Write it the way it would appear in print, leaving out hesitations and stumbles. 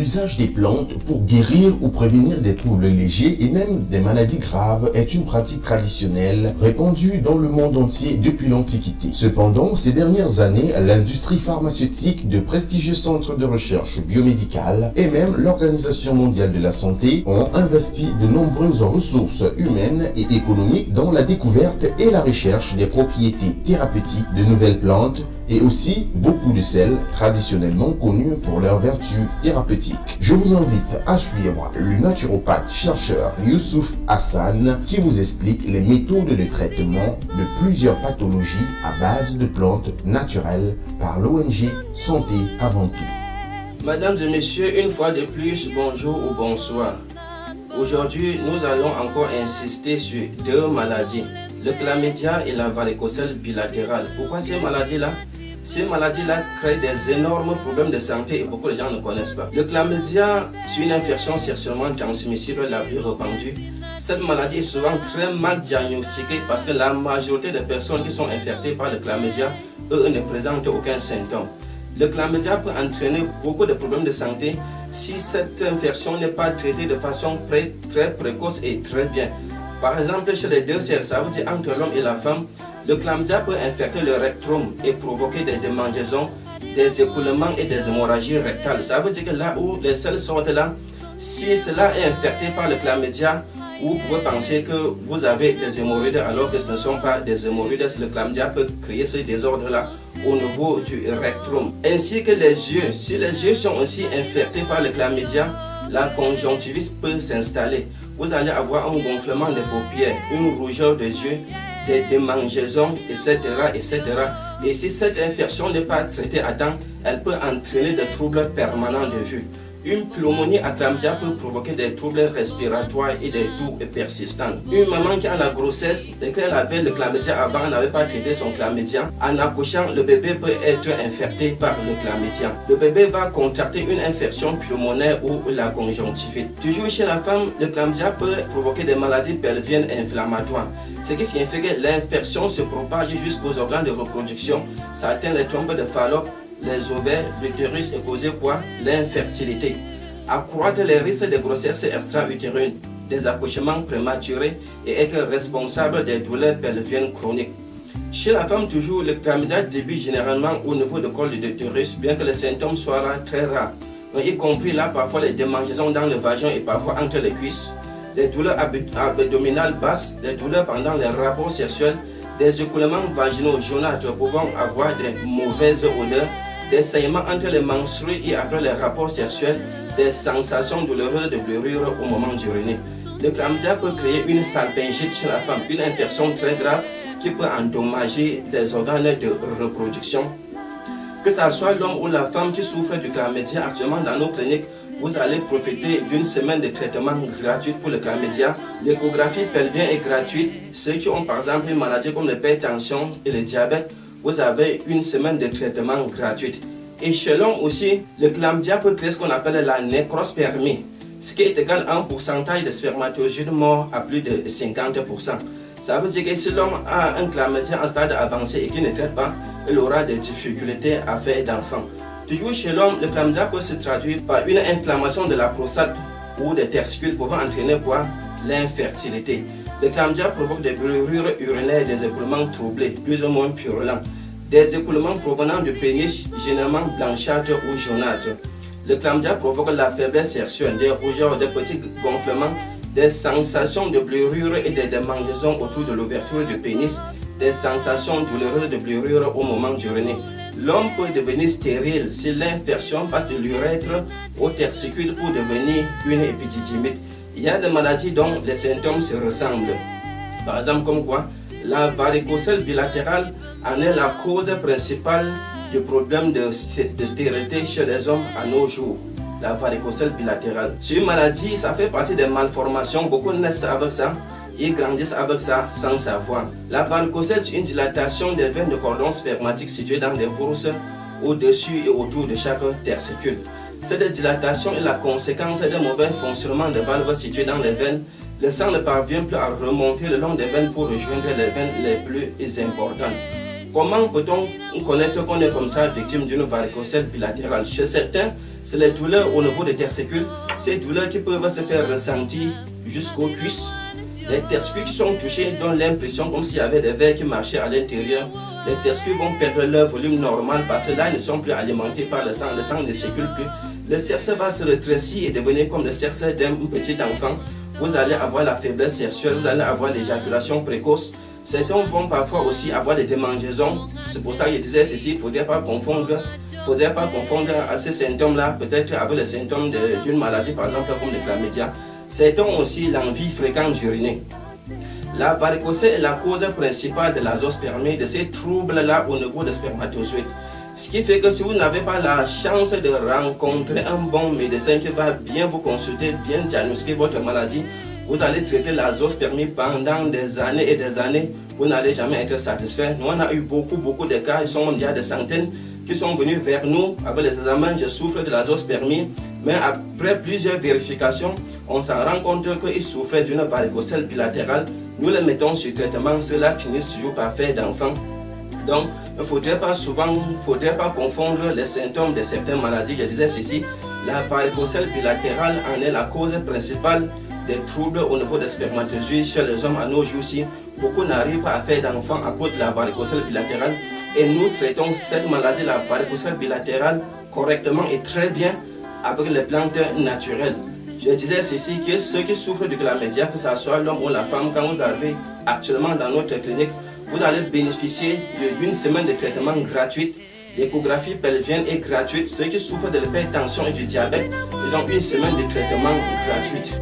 L'usage des plantes pour guérir ou prévenir des troubles légers et même des maladies graves est une pratique traditionnelle répandue dans le monde entier depuis l'Antiquité. Cependant, ces dernières années, l'industrie pharmaceutique, de prestigieux centres de recherche biomédicale et même l'Organisation mondiale de la santé ont investi de nombreuses ressources humaines et économiques dans la découverte et la recherche des propriétés thérapeutiques de nouvelles plantes et aussi beaucoup de celles traditionnellement connues pour leurs vertus thérapeutiques. Je vous invite à suivre le naturopathe chercheur Youssouf Hassan qui vous explique les méthodes de traitement de plusieurs pathologies à base de plantes naturelles par l'ONG Santé avant tout. Mesdames et messieurs, une fois de plus, bonjour ou bonsoir. Aujourd'hui, nous allons encore insister sur deux maladies, le chlamydia et la varicocèle bilatérale. Pourquoi ces maladies-là? Ces maladies-là créent des énormes problèmes de santé et beaucoup de gens ne connaissent pas. Le chlamydia, c'est une infection sexuellement transmissible la plus répandue. Cette maladie est souvent très mal diagnostiquée parce que la majorité des personnes qui sont infectées par le chlamydia, eux, ne présentent aucun symptôme. Le chlamydia peut entraîner beaucoup de problèmes de santé si cette infection n'est pas traitée de façon très précoce et très bien. Par exemple, chez les deux sexes, ça veut dire entre l'homme et la femme, le chlamydia peut infecter le rectum et provoquer des démangeaisons, des écoulements et des hémorragies rectales. Ça veut dire que là où les selles sortent là, si cela est infecté par le chlamydia, vous pouvez penser que vous avez des hémorroïdes alors que ce ne sont pas des hémorroïdes. Le chlamydia peut créer ce désordre-là au niveau du rectum. Ainsi que les yeux. Si les yeux sont aussi infectés par le chlamydia, la conjonctivite peut s'installer. Vous allez avoir un gonflement des paupières, une rougeur des yeux, des démangeaisons, etc., etc. Et si cette infection n'est pas traitée à temps, elle peut entraîner des troubles permanents de vue. Une pneumonie à chlamydia peut provoquer des troubles respiratoires et des toux persistants. Une maman qui a la grossesse et qu'elle avait le chlamydia avant, n'avait pas traité son chlamydia, en accouchant, le bébé peut être infecté par le chlamydia. Le bébé va contracter une infection pulmonaire ou la conjonctivite. Toujours chez la femme, le chlamydia peut provoquer des maladies pelviennes inflammatoires. Ce qui signifie que l'infection se propage jusqu'aux organes de reproduction. Ça atteint les trompes de Fallope, les ovaires, l'utérus et causer quoi? L'infertilité. Accroître les risques de grossesse extra-utérine, des accouchements prématurés et être responsable des douleurs pelviennes chroniques. Chez la femme, toujours, le chlamydia débute généralement au niveau du col de l'utérus, bien que les symptômes soient là, très rares. Donc, y compris là, parfois les démangeaisons dans le vagin et parfois entre les cuisses, les douleurs abdominales basses, les douleurs pendant les rapports sexuels, des écoulements vaginaux jaunâtres pouvant avoir des mauvaises odeurs, des saignements entre les menstrues et après les rapports sexuels, des sensations douloureuses de brûlure au moment d'uriner. Le chlamydia peut créer une salpingite chez la femme, une infection très grave qui peut endommager les organes de reproduction. Que ce soit l'homme ou la femme qui souffre du chlamydia actuellement dans nos cliniques, vous allez profiter d'une semaine de traitement gratuit pour le chlamydia. L'échographie pelvienne est gratuite. Ceux qui ont par exemple une maladie comme l'hypertension et le diabète, vous avez une semaine de traitement gratuite. Et chez l'homme aussi, le chlamydia peut créer ce qu'on appelle la nécrospermie, ce qui est égal à un pourcentage de spermatozoïdes morts à plus de 50%. Ça veut dire que si l'homme a un chlamydia en stade avancé et qu'il ne traite pas, il aura des difficultés à faire d'enfants. Toujours chez l'homme, le chlamydia peut se traduire par une inflammation de la prostate ou des testicules pouvant entraîner quoi? L'infertilité. Le chlamydia provoque des brûlures urinaires, des écoulements troublés, plus ou moins purulents, des écoulements provenant du pénis, généralement blanchâtres ou jaunâtres. Le chlamydia provoque la faiblesse sexuelle, des rougeurs, des petits gonflements, des sensations de brûlure et des démangeaisons autour de l'ouverture du pénis, des sensations douloureuses de brûlure au moment d'uriner. L'homme peut devenir stérile si l'infection passe de l'urètre au testicule pour devenir une épididymite. Il y a des maladies dont les symptômes se ressemblent. Par exemple, comme quoi la varicocèle bilatérale en est la cause principale du problème de stérilité chez les hommes à nos jours. La varicocèle bilatérale. C'est une maladie, ça fait partie des malformations. Beaucoup naissent avec ça. Ils grandissent avec ça sans savoir. La varicocèle, c'est une dilatation des veines de cordon spermatique situées dans les bourses au-dessus et autour de chaque testicule. Cette dilatation est la conséquence d'un mauvais fonctionnement des valves situées dans les veines. Le sang ne parvient plus à remonter le long des veines pour rejoindre les veines les plus importantes. Comment peut-on connaître qu'on est comme ça victime d'une varicocèle bilatérale? Chez certains, c'est les douleurs au niveau des testicules. Ces douleurs qui peuvent se faire ressentir jusqu'aux cuisses. Les testicules qui sont touchés donnent l'impression comme s'il y avait des vers qui marchaient à l'intérieur. Les testicules vont perdre leur volume normal parce que là, ils ne sont plus alimentés par le sang ne circule plus. Le sexe va se rétrécir et devenir comme le sexe d'un petit enfant. Vous allez avoir la faiblesse sexuelle, vous allez avoir l'éjaculation précoce. Certains vont parfois aussi avoir des démangeaisons. C'est pour ça que je disais ceci, il ne faudrait pas confondre à ces symptômes-là, peut-être avec les symptômes d'une maladie, par exemple comme le chlamydia. Certains ont aussi l'envie fréquente d'uriner. La varicocèle est la cause principale de l'azospermie, de ces troubles-là au niveau des spermatozoïdes. Ce qui fait que si vous n'avez pas la chance de rencontrer un bon médecin qui va bien vous consulter, bien diagnostiquer votre maladie, vous allez traiter l'azospermie pendant des années et des années. Vous n'allez jamais être satisfait. Nous, on a eu beaucoup de cas, ils sont déjà des centaines, qui sont venus vers nous avec les examens. Je souffre de l'azospermie, mais après plusieurs vérifications, on s'en rend compte qu'ils souffraient d'une varicocèle bilatérale. Nous les mettons sur traitement, cela finit toujours par faire d'enfants. Donc, il ne faudrait pas confondre les symptômes de certaines maladies. Je disais ceci, la varicocèle bilatérale en est la cause principale des troubles au niveau des spermatozoïdes chez les hommes à nos jours-ci. Beaucoup n'arrivent pas à faire d'enfants à cause de la varicocèle bilatérale. Et nous traitons cette maladie, la varicocèle bilatérale, correctement et très bien avec les plantes naturelles. Je disais ceci, que ceux qui souffrent de chlamydia, que ce soit l'homme ou la femme, quand vous arrivez actuellement dans notre clinique, vous allez bénéficier d'une semaine de traitement gratuite. L'échographie pelvienne est gratuite. Ceux qui souffrent de l'hypertension et du diabète, ils ont une semaine de traitement gratuite.